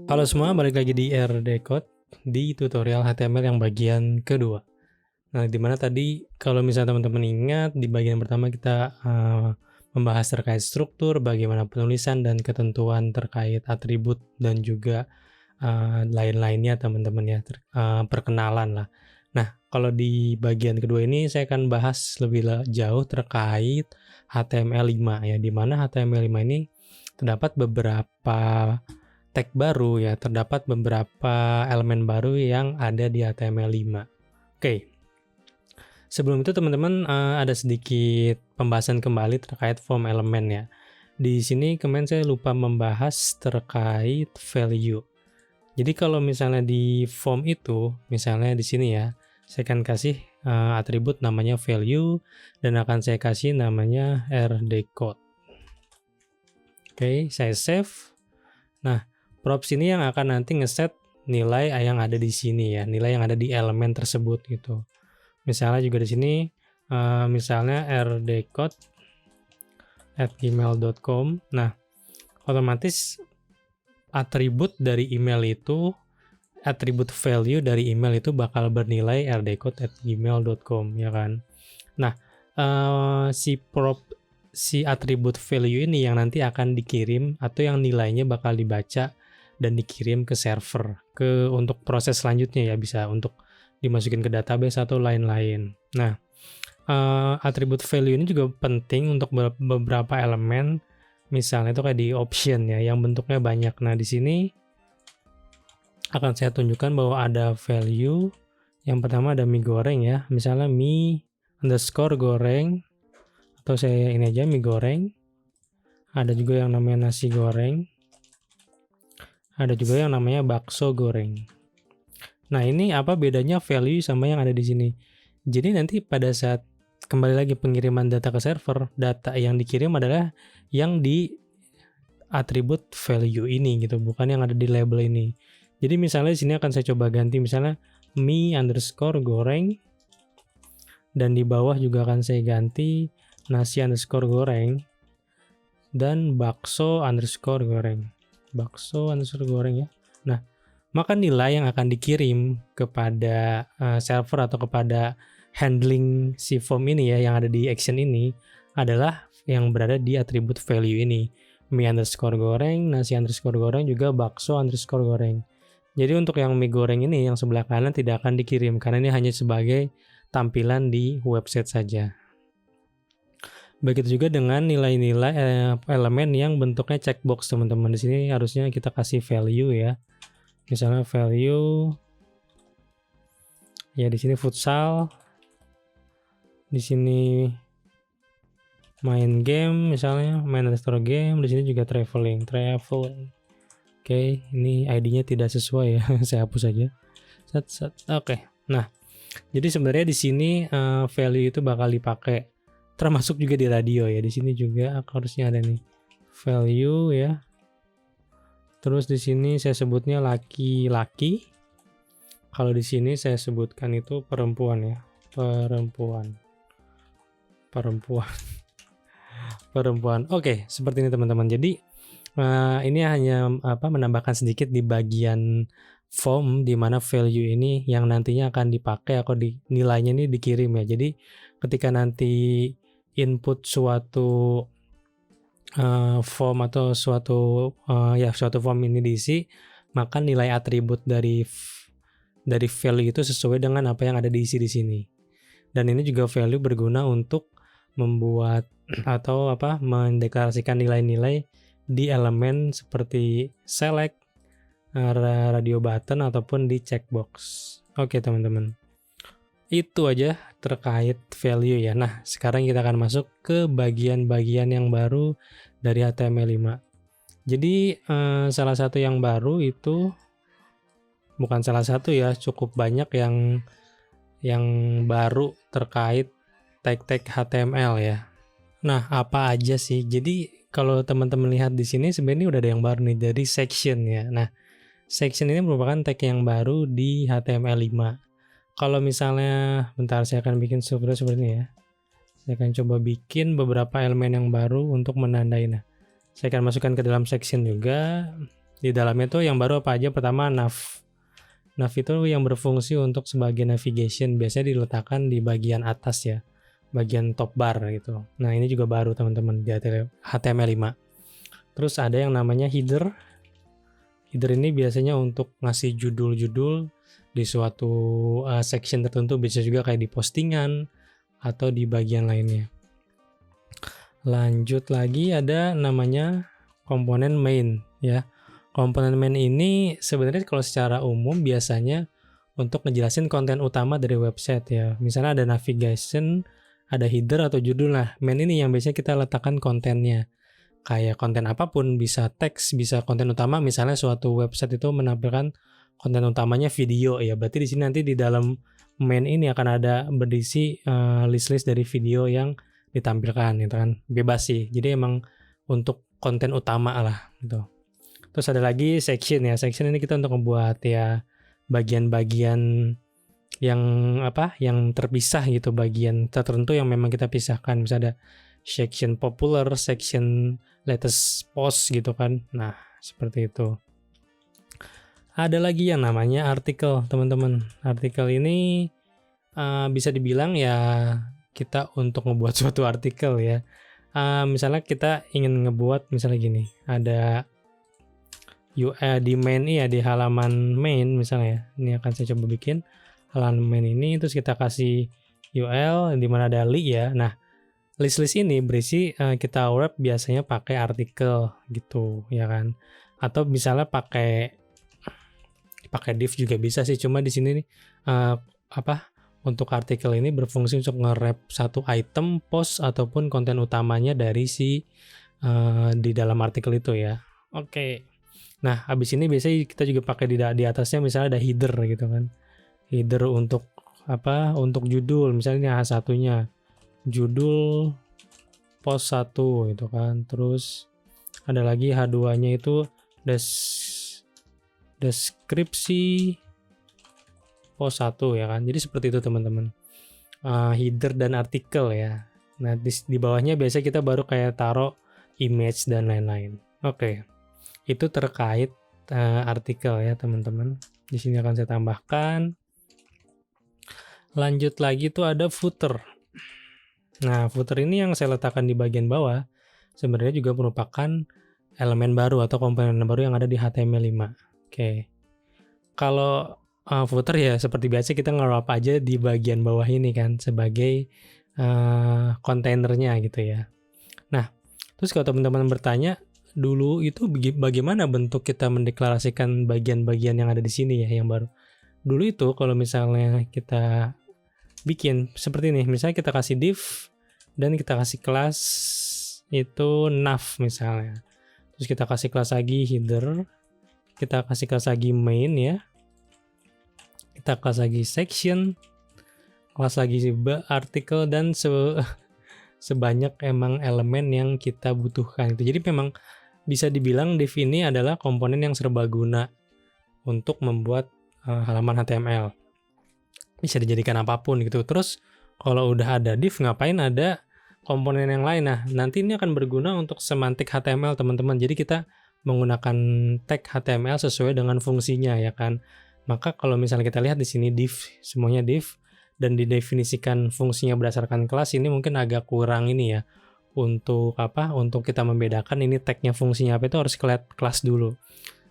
Halo semua, balik lagi di RD Code di tutorial HTML yang bagian kedua. Nah, dimana tadi kalau misalnya teman-teman ingat di bagian pertama kita membahas terkait struktur, bagaimana penulisan dan ketentuan terkait atribut dan juga lain-lainnya teman-teman ya, perkenalan lah. Nah, kalau di bagian kedua ini saya akan bahas lebih jauh terkait HTML5 ya, dimana HTML5 ini terdapat beberapa tag baru ya, terdapat beberapa elemen baru yang ada di HTML5. Oke, sebelum itu teman-teman ada sedikit pembahasan kembali terkait form elemen ya. Di sini kemarin saya lupa membahas terkait value. Jadi kalau misalnya di form itu, misalnya di sini ya, saya akan kasih atribut namanya value dan akan saya kasih namanya rdcode. Oke, saya save. Nah, props ini yang akan nanti ngeset nilai yang ada di sini ya, nilai yang ada di elemen tersebut gitu. Misalnya juga di sini, misalnya rdcode@gmail.com. Nah, otomatis atribut dari email itu, atribut value dari email itu bakal bernilai rdcode@gmail.com ya kan. Nah, si atribut value ini yang nanti akan dikirim atau yang nilainya bakal dibaca dan dikirim ke server untuk proses selanjutnya ya, bisa untuk dimasukin ke database atau lain-lain. Nah, atribut value ini juga penting untuk beberapa elemen, misalnya itu kayak di option ya yang bentuknya banyak. Nah, di sini akan saya tunjukkan bahwa ada value. Yang pertama ada mie goreng ya, misalnya mie underscore goreng, atau saya ini aja mie goreng. Ada juga yang namanya nasi goreng. Ada juga yang namanya bakso goreng. Nah, ini apa bedanya value sama yang ada di sini? Jadi nanti pada saat kembali lagi pengiriman data ke server, data yang dikirim adalah yang di atribut value ini gitu, bukan yang ada di label ini. Jadi misalnya di sini akan saya coba ganti misalnya mie underscore goreng, dan di bawah juga akan saya ganti nasi underscore goreng dan bakso underscore goreng. Bakso underscore goreng ya. Nah, maka nilai yang akan dikirim kepada server atau kepada handling si form ini ya, yang ada di action ini adalah yang berada di atribut value ini. Mie underscore goreng, nasi underscore goreng, juga bakso underscore goreng. Jadi untuk yang mie goreng ini yang sebelah kanan tidak akan dikirim karena ini hanya sebagai tampilan di website saja. Begitu juga dengan nilai-nilai elemen yang bentuknya checkbox teman-teman. Di sini harusnya kita kasih value ya. Misalnya value ya, di sini futsal, di sini main game, misalnya main underscore game, di sini juga traveling. Oke, ini ID-nya tidak sesuai ya, saya hapus aja. Oke. Nah, jadi sebenarnya di sini value itu bakal dipakai, termasuk juga di radio ya. Di sini juga harusnya ada nih value ya. Terus di sini saya sebutnya laki-laki. Kalau di sini saya sebutkan itu perempuan ya, perempuan. Oke, seperti ini teman-teman. Jadi ini hanya menambahkan sedikit di bagian form, di mana value ini yang nantinya akan dipakai atau nilainya ini dikirim ya. Jadi ketika nanti input suatu form atau suatu form ini diisi, maka nilai atribut dari value itu sesuai dengan apa yang ada diisi di sini. Dan ini juga value berguna untuk membuat atau mendeklarasikan nilai-nilai di elemen seperti select, radio button, ataupun di checkbox. Oke teman-teman, itu aja terkait value ya. Nah, sekarang kita akan masuk ke bagian-bagian yang baru dari HTML5. Jadi salah satu yang baru itu, bukan salah satu ya, cukup banyak yang baru terkait tag-tag HTML ya. Nah, apa aja sih? Jadi kalau teman-teman lihat di sini sebenarnya udah ada yang baru nih dari section ya. Nah, section ini merupakan tag yang baru di HTML5. Kalau misalnya, bentar saya akan bikin seperti ini ya. Saya akan coba bikin beberapa elemen yang baru untuk menandai. Nah, saya akan masukkan ke dalam section juga. Di dalamnya tuh yang baru apa aja? Pertama nav. Nav itu yang berfungsi untuk sebagai navigation, biasanya diletakkan di bagian atas ya, bagian top bar gitu. Nah ini juga baru teman-teman di HTML5. Terus ada yang namanya header. Header ini biasanya untuk ngasih judul-judul di suatu section tertentu, bisa juga kayak di postingan atau di bagian lainnya. Lanjut lagi ada namanya komponen main ya. Komponen main ini sebenarnya kalau secara umum biasanya untuk ngejelasin konten utama dari website ya. Misalnya ada navigation, ada header atau judul. Nah, main ini yang biasanya kita letakkan kontennya. Kayak konten apapun, bisa teks, bisa konten utama. Misalnya suatu website itu menampilkan konten utamanya video ya. Berarti di sini nanti di dalam main ini akan ada berisi list-list dari video yang ditampilkan gitu kan. Bebas sih. Jadi emang untuk konten utama lah gitu. Terus ada lagi section ya. Section ini kita untuk membuat ya bagian-bagian yang yang terpisah gitu, bagian tertentu yang memang kita pisahkan. Misalnya ada section popular, section latest post gitu kan. Nah, seperti itu. Ada lagi yang namanya artikel, teman-teman. Artikel ini bisa dibilang ya kita untuk ngebuat suatu artikel ya. Misalnya kita ingin ngebuat misalnya gini, ada di main ya, di halaman main misalnya. Ini akan saya coba bikin halaman main ini, terus kita kasih URL di mana ada link ya. Nah, list-list ini berisi kita wrap biasanya pakai artikel gitu ya kan. Atau misalnya pakai div juga bisa sih, cuma di sini nih untuk artikel ini berfungsi untuk nge-wrap satu item, post ataupun konten utamanya dari di dalam artikel itu ya. Oke. Nah, habis ini biasanya kita juga pakai di atasnya misalnya ada header gitu kan. Header untuk untuk judul, misalnya ini H1-nya. Judul post 1 gitu kan. Terus ada lagi H2-nya itu deskripsi post 1 ya kan. Jadi seperti itu teman-teman. Header dan artikel ya. Nah, di bawahnya biasanya kita baru kayak taruh image dan lain-lain. Oke. Itu terkait artikel ya teman-teman. Di sini akan saya tambahkan. Lanjut lagi tuh ada footer. Nah, footer ini yang saya letakkan di bagian bawah sebenarnya juga merupakan elemen baru atau komponen baru yang ada di HTML5. Oke. Kalau footer ya seperti biasa kita nge-wrap aja di bagian bawah ini kan sebagai kontainernya gitu ya. Nah, terus kalau teman-teman bertanya, dulu itu bagaimana bentuk kita mendeklarasikan bagian-bagian yang ada di sini ya yang baru. Dulu itu kalau misalnya kita bikin seperti ini, misalnya kita kasih div dan kita kasih kelas itu nav misalnya. Terus kita kasih kelas lagi header, kita kasih kelas lagi main ya. Kita kelas lagi section, kelas lagi artikel dan sebanyak emang elemen yang kita butuhkan. Jadi memang bisa dibilang div ini adalah komponen yang serbaguna untuk membuat halaman HTML. Bisa dijadikan apapun gitu. Terus kalau udah ada div, ngapain ada komponen yang lain? Nah, nanti ini akan berguna untuk semantik HTML teman-teman. Jadi kita menggunakan tag HTML sesuai dengan fungsinya ya kan. Maka kalau misalnya kita lihat di sini div, semuanya div dan didefinisikan fungsinya berdasarkan kelas, ini mungkin agak kurang ini ya. Untuk untuk kita membedakan ini tagnya fungsinya apa, itu harus kelas dulu.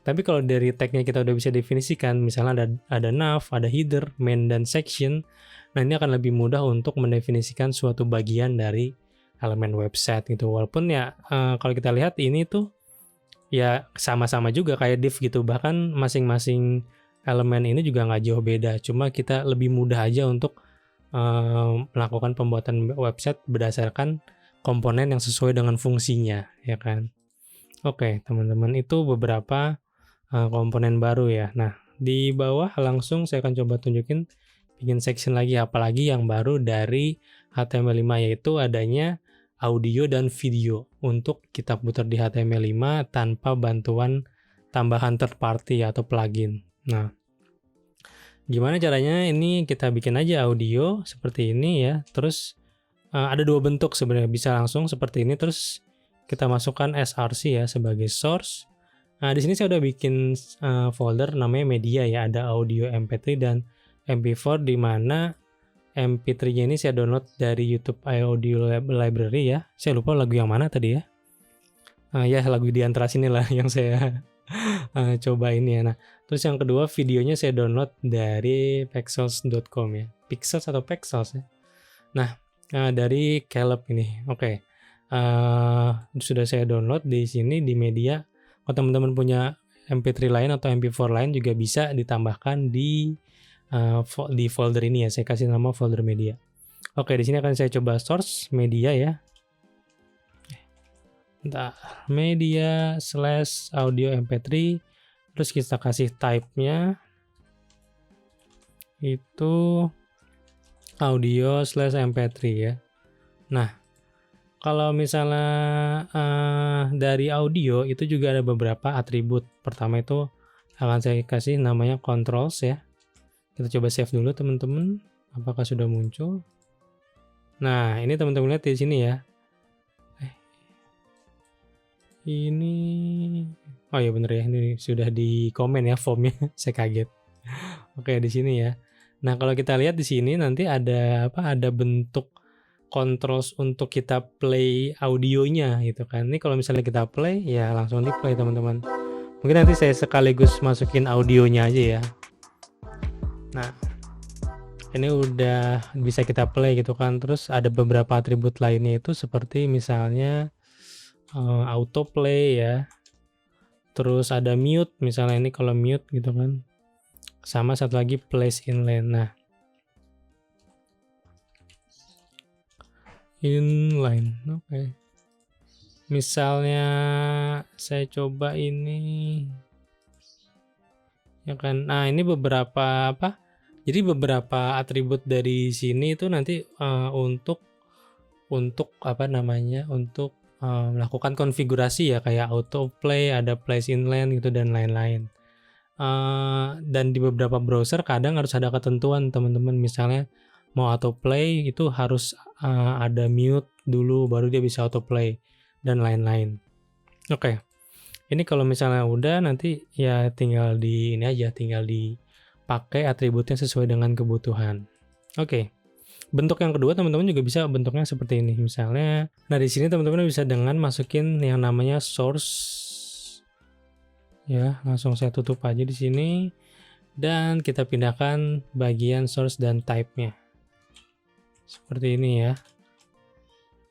Tapi kalau dari tagnya kita udah bisa definisikan, misalnya ada nav, ada header, main dan section, nah ini akan lebih mudah untuk mendefinisikan suatu bagian dari elemen website gitu. Walaupun ya kalau kita lihat ini tuh ya sama-sama juga kayak div gitu, bahkan masing-masing elemen ini juga nggak jauh beda, cuma kita lebih mudah aja untuk melakukan pembuatan website berdasarkan komponen yang sesuai dengan fungsinya ya kan. Oke teman-teman, itu beberapa komponen baru ya. Nah di bawah langsung saya akan coba tunjukin bikin section lagi, apalagi yang baru dari HTML5 yaitu adanya audio dan video untuk kita putar di HTML5 tanpa bantuan tambahan third party atau plugin. Nah gimana caranya? Ini kita bikin aja audio seperti ini ya. Terus ada dua bentuk sebenarnya, bisa langsung seperti ini, terus kita masukkan src ya sebagai source, Nah, di sini saya udah bikin folder namanya media ya, ada audio MP3 dan MP4, di mana MP3-nya ini saya download dari YouTube Audio Library ya. Saya lupa lagu yang mana tadi ya. Ya lagu di antara sini lah yang saya coba ini ya. Nah, terus yang kedua videonya saya download dari pexels.com ya. Pixels atau Pexels ya. Nah, dari Caleb ini. Oke. Sudah saya download di sini di media. Kalau teman-teman punya MP3 lain atau MP4 lain juga bisa ditambahkan di folder ini ya. Saya kasih nama folder media. Oke, di sini akan saya coba source media ya. Media / audio MP3. Terus kita kasih type-nya itu audio / MP3 ya. Nah, kalau misalnya dari audio itu juga ada beberapa atribut. Pertama itu akan saya kasih namanya controls ya. Kita coba save dulu teman-teman. Apakah sudah muncul? Nah, ini teman-teman lihat di sini ya. Ini, oh ya bener ya, ini sudah di komen ya formnya. Saya kaget. Oke, di sini ya. Nah, kalau kita lihat di sini nanti ada apa? Ada bentuk controls untuk kita play audionya gitu kan. Ini kalau misalnya kita play ya langsung di play teman-teman. Mungkin nanti saya sekaligus masukin audionya aja ya. Nah, ini udah bisa kita play gitu kan. Terus ada beberapa atribut lainnya itu seperti misalnya autoplay ya. Terus ada mute misalnya, ini kalau mute gitu kan. Sama satu lagi place inline. Nah, inline, oke. Misalnya saya coba ini ya kan. Nah, ini beberapa apa? Jadi beberapa atribut dari sini itu nanti untuk apa namanya? Untuk melakukan konfigurasi ya, kayak autoplay, ada place inline gitu dan lain-lain. Dan di beberapa browser kadang harus ada ketentuan teman-teman, misalnya mau autoplay itu harus ada mute dulu baru dia bisa autoplay dan lain-lain. Oke. Ini kalau misalnya udah nanti ya tinggal di ini aja, tinggal dipakai atributnya sesuai dengan kebutuhan. Oke. Bentuk yang kedua teman-teman juga bisa bentuknya seperti ini. Misalnya, nah di sini teman-teman bisa dengan masukin yang namanya source. Ya, langsung saya tutup aja di sini dan kita pindahkan bagian source dan type-nya. Seperti ini ya.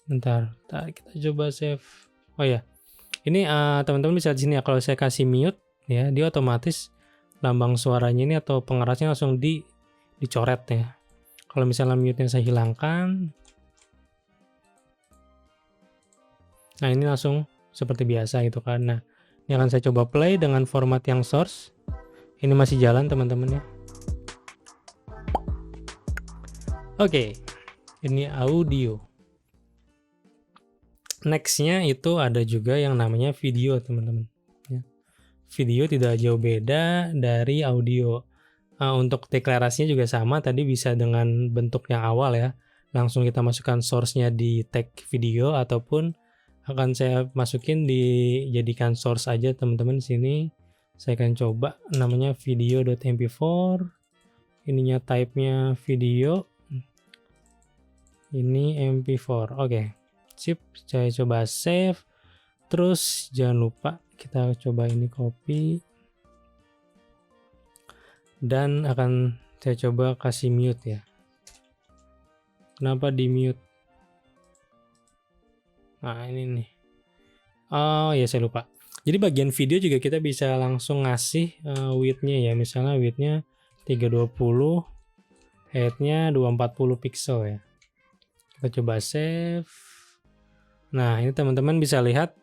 Bentar, kita coba save. Oh ya. Ini teman-teman bisa di sini ya, kalau saya kasih mute ya, dia otomatis lambang suaranya ini atau pengerasnya langsung dicoret ya. Kalau misalnya mute-nya saya hilangkan, nah ini langsung seperti biasa gitu kan. Nah, ini akan saya coba play dengan format yang source. Ini masih jalan teman-teman ya. Oke, ini audio. Nextnya itu ada juga yang namanya video teman-teman. Ya. Video tidak jauh beda dari audio. Untuk deklarasinya juga sama, tadi bisa dengan bentuk yang awal ya. Langsung kita masukkan source-nya di tag video ataupun akan saya masukin dijadikan source aja teman-teman. Sini saya akan coba namanya video.mp4. Ininya type-nya video. Ini mp4. Oke. Sip, saya coba save. Terus jangan lupa kita coba ini copy. Dan akan saya coba kasih mute ya. Kenapa di mute? Nah ini nih. Oh ya saya lupa. Jadi bagian video juga kita bisa langsung ngasih width-nya ya. Misalnya width-nya 320, height-nya 240 pixel ya. Kita coba save. Nah ini teman-teman bisa lihat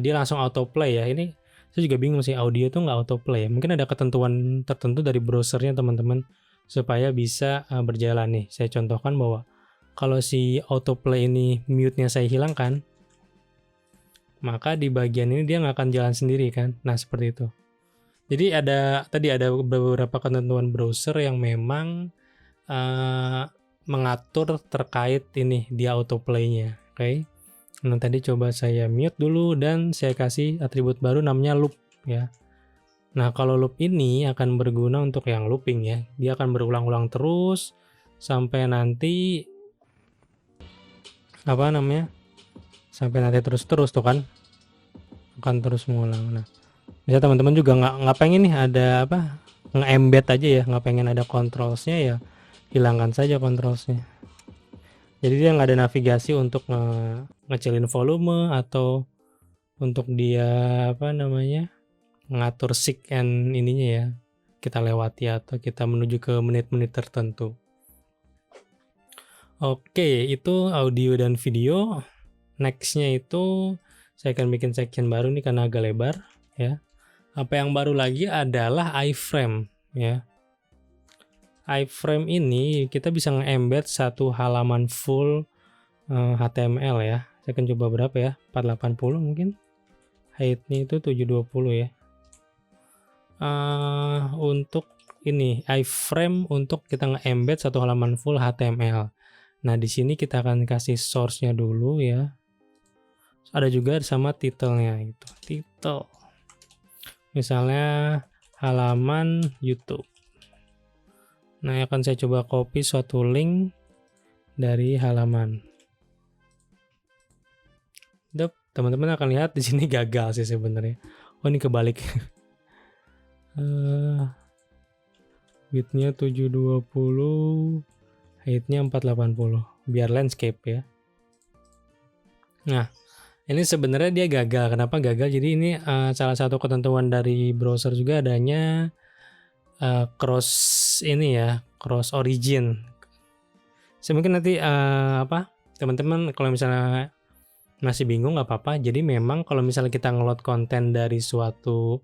dia langsung autoplay ya. Ini saya juga bingung sih, audio tuh nggak autoplay ya. Mungkin ada ketentuan tertentu dari browsernya teman-teman supaya bisa berjalan nih. Saya contohkan bahwa kalau si autoplay ini mute-nya saya hilangkan, maka di bagian ini dia nggak akan jalan sendiri kan. Nah seperti itu. Jadi tadi ada beberapa ketentuan browser yang memang mengatur terkait ini dia autoplay-nya. Oke. Nah tadi coba saya mute dulu dan saya kasih atribut baru namanya loop. ya. Nah, kalau loop ini akan berguna untuk yang looping ya. Dia akan berulang-ulang terus sampai nanti apa namanya? Sampai nanti terus-terus tuh kan. Akan terus mengulang. Nah, bisa teman-teman juga nggak pengen nih ada apa? Nge-embed aja ya, nggak pengen ada controls-nya ya. Hilangkan saja controls-nya. Jadi dia nggak ada navigasi untuk ngecilin volume atau untuk dia apa namanya? Ngatur seek and ininya ya, kita lewati atau kita menuju ke menit-menit tertentu. Oke, itu audio dan video. Nextnya itu saya akan bikin section baru nih karena agak lebar ya. Apa yang baru lagi adalah iframe ya. Iframe ini kita bisa nge-embed satu halaman full HTML ya. Saya akan coba berapa ya, 480 mungkin. Height-nya itu 720 ya. Untuk ini iframe untuk kita nge-embed satu halaman full HTML. Nah, di sini kita akan kasih source-nya dulu ya. Ada juga sama title-nya itu. Title. Misalnya halaman YouTube. Nah, akan saya coba copy suatu link dari halaman. Teman-teman akan lihat di sini gagal sih sebenarnya. Oh, ini kebalik. Width-nya 720, height-nya 480, biar landscape ya. Nah, ini sebenarnya dia gagal. Kenapa gagal? Jadi ini salah satu ketentuan dari browser juga adanya cross ini ya, cross origin. Saya mungkin nanti teman-teman kalau misalnya masih bingung nggak apa-apa. Jadi memang kalau misalnya kita ngeload konten dari suatu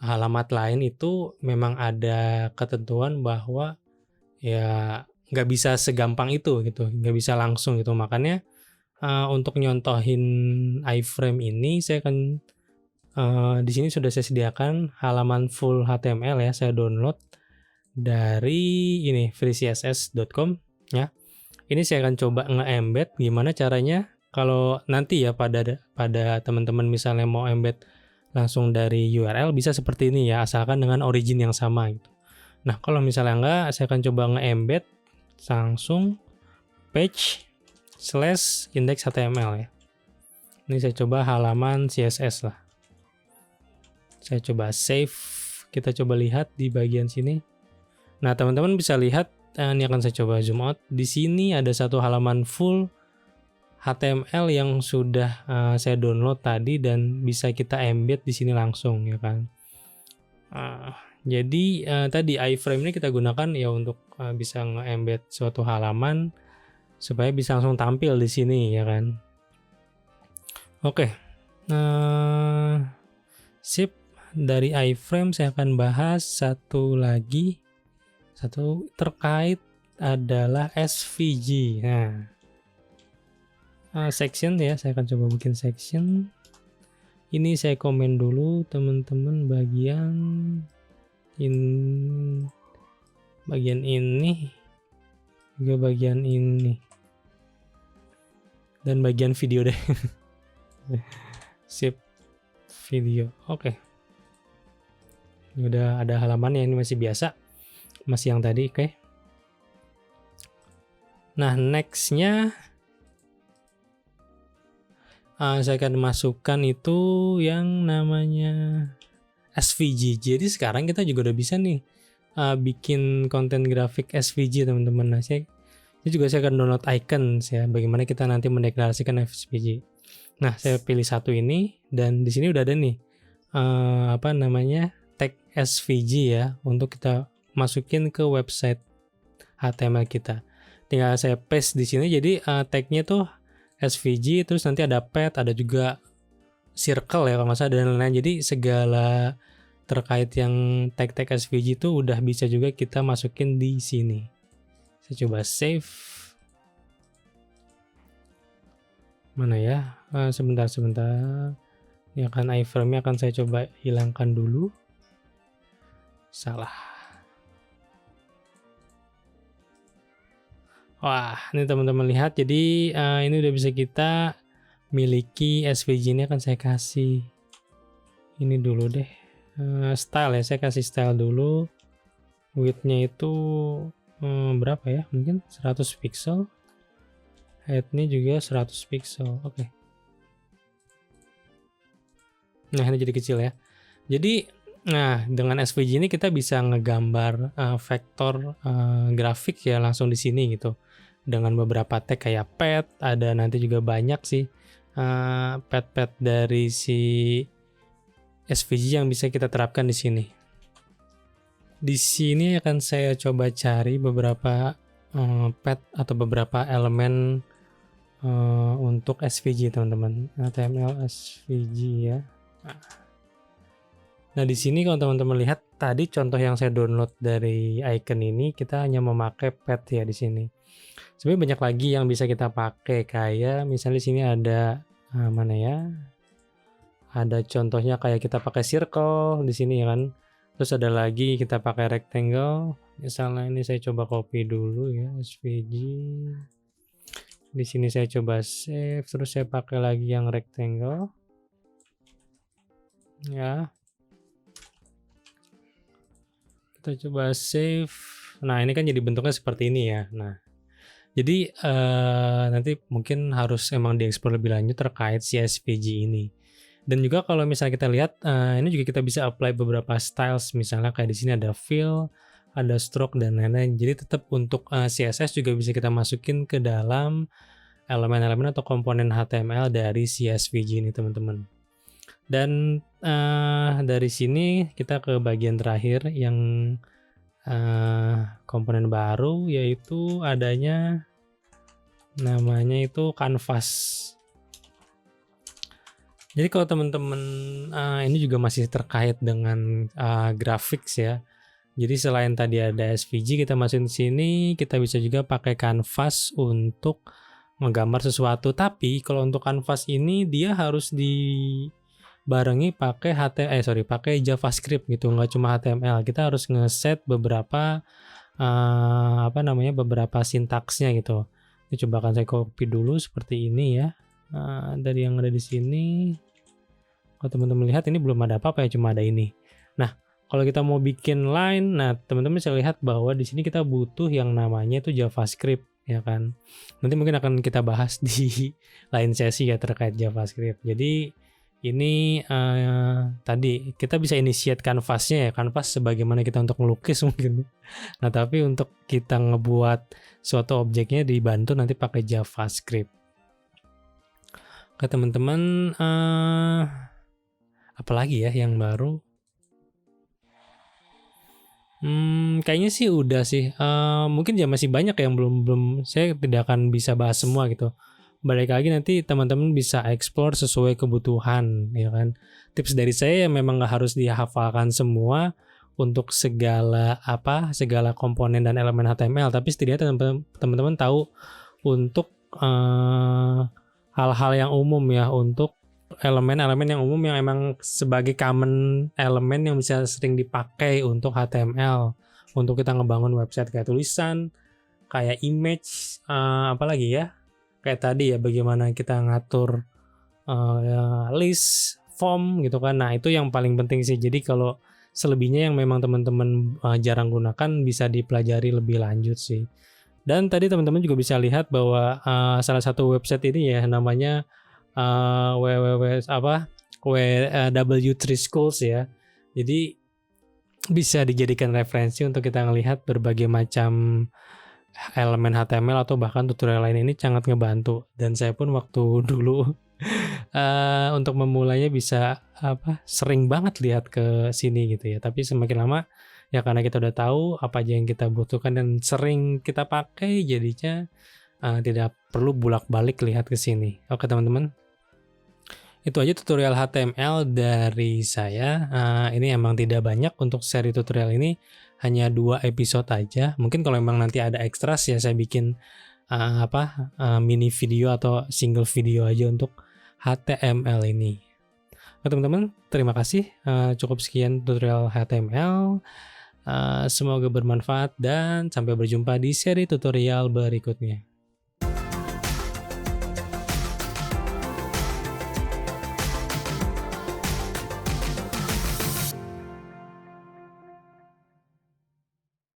alamat lain itu memang ada ketentuan bahwa ya nggak bisa segampang itu gitu, nggak bisa langsung gitu. Makanya untuk nyontohin iframe ini saya akan di sini sudah saya sediakan halaman full HTML ya, saya download dari ini freecss.com ya. Ini saya akan coba nge-embed gimana caranya kalau nanti ya pada teman-teman misalnya mau embed langsung dari URL bisa seperti ini ya, asalkan dengan origin yang sama gitu. Nah, kalau misalnya enggak, saya akan coba nge-embed langsung page/index.html ya. Ini saya coba halaman CSS lah. Saya coba save, kita coba lihat di bagian sini. Nah, teman-teman bisa lihat, ini akan saya coba zoom out. Di sini ada satu halaman full HTML yang sudah saya download tadi dan bisa kita embed di sini langsung ya kan. Jadi tadi iframe ini kita gunakan ya untuk bisa nge-embed suatu halaman supaya bisa langsung tampil di sini ya kan. Oke. Sip, dari iframe saya akan bahas satu lagi. Satu terkait adalah SVG. Nah, section ya, saya akan coba bikin section. Ini saya komen dulu teman-teman bagian ini juga bagian ini dan bagian video deh. Sip, video. Oke. Ini udah ada halamannya, ini masih biasa, masih yang tadi. Oke. Nah, nextnya saya akan masukkan itu yang namanya SVG. Jadi sekarang kita juga udah bisa nih bikin konten grafik SVG teman-teman. Nah, saya juga akan download icons ya, bagaimana kita nanti mendeklarasikan SVG. Nah, saya pilih satu ini dan di sini udah ada nih tag SVG ya untuk kita masukin ke website HTML kita. Tinggal saya paste di sini, jadi tagnya tuh SVG, terus nanti ada pet, ada juga circle ya kalau nggak salah, dan lain-lain. Jadi segala terkait yang tag-tag SVG itu udah bisa juga kita masukin di sini. Saya coba save. Mana ya? Sebentar. Ini akan iframe-nya akan saya coba hilangkan dulu. Salah. Wah, ini teman-teman lihat. Jadi ini udah bisa kita miliki SVG. Ini akan saya kasih ini dulu deh. Style ya, saya kasih style dulu. Width-nya itu berapa ya? Mungkin 100 pixel. Height-nya juga 100 pixel. Oke. Nah, ini jadi kecil ya. Jadi, nah dengan SVG ini kita bisa ngegambar vektor grafik ya langsung di sini gitu. Dengan beberapa tag kayak pet, ada nanti juga banyak sih pet-pet dari si SVG yang bisa kita terapkan di sini. Di sini akan saya coba cari beberapa pet atau beberapa elemen untuk SVG teman-teman. HTML SVG ya. Nah di sini kalau teman-teman lihat tadi contoh yang saya download dari icon ini, kita hanya memakai pet ya di sini. Sebenarnya banyak lagi yang bisa kita pakai, kayak misalnya di sini ada mana ya? Ada contohnya kayak kita pakai circle di sini ya kan. Terus ada lagi kita pakai rectangle. Misalnya ini saya coba copy dulu ya, SVG. Di sini saya coba save, terus saya pakai lagi yang rectangle. Ya. Kita coba save. Nah, ini kan jadi bentuknya seperti ini ya. Nah, jadi nanti mungkin harus emang diekspor lebih lanjut terkait si SVG ini. Dan juga kalau misalnya kita lihat, ini juga kita bisa apply beberapa styles, misalnya kayak di sini ada fill, ada stroke dan lain-lain. Jadi tetap untuk CSS juga bisa kita masukin ke dalam elemen-elemen atau komponen HTML dari si SVG ini teman-teman. Dan dari sini kita ke bagian terakhir yang komponen baru, yaitu adanya namanya itu canvas. Jadi kalau teman-teman ini juga masih terkait dengan graphics ya. Jadi selain tadi ada SVG kita masukin sini, kita bisa juga pakai canvas untuk menggambar sesuatu. Tapi kalau untuk canvas ini dia harus dibarengi pakai pakai JavaScript gitu, nggak cuma HTML. Kita harus ngeset beberapa beberapa sintaksnya gitu. Ini coba akan saya copy dulu seperti ini ya. Dari yang ada di sini, kalau teman-teman lihat ini belum ada apa-apa ya, cuma ada ini. Nah, kalau kita mau bikin line, nah teman-teman bisa lihat bahwa di sini kita butuh yang namanya itu JavaScript ya kan. Nanti mungkin akan kita bahas di lain sesi ya terkait JavaScript. Jadi ini tadi kita bisa initiate canvasnya ya, canvas sebagaimana kita untuk melukis mungkin. Nah, tapi untuk kita ngebuat suatu objeknya dibantu nanti pakai JavaScript. Ke teman-teman apalagi ya yang baru? Kayaknya sih udah sih. Mungkin ya masih banyak yang belum saya tidak akan bisa bahas semua gitu. Balik lagi nanti teman-teman bisa explore sesuai kebutuhan ya kan. Tips dari saya memang nggak harus dihafalkan semua untuk segala komponen dan elemen HTML, tapi setidaknya teman-teman tahu untuk hal-hal yang umum ya, untuk elemen-elemen yang umum yang emang sebagai common elemen yang bisa sering dipakai untuk HTML, untuk kita ngebangun website kayak tulisan, kayak image, apalagi ya, kayak tadi ya bagaimana kita ngatur list, form gitu kan. Nah itu yang paling penting sih. Jadi kalau selebihnya yang memang teman-teman jarang gunakan bisa dipelajari lebih lanjut sih. Dan tadi teman-teman juga bisa lihat bahwa salah satu website ini ya namanya W3 Schools ya. Jadi bisa dijadikan referensi untuk kita ngelihat berbagai macam elemen HTML atau bahkan tutorial lain. Ini sangat ngebantu. Dan saya pun waktu dulu untuk memulainya bisa sering banget lihat ke sini gitu ya. Tapi semakin lama ya karena kita udah tahu apa aja yang kita butuhkan dan sering kita pakai, jadinya tidak perlu bolak-balik lihat ke sini. Oke teman-teman, itu aja tutorial HTML dari saya. Ini emang tidak banyak untuk seri tutorial ini, hanya 2 episode aja. Mungkin kalau emang nanti ada ekstras ya saya bikin mini video atau single video aja untuk HTML ini. Oke teman-teman, terima kasih. Cukup sekian tutorial HTML. Semoga bermanfaat dan sampai berjumpa di seri tutorial berikutnya.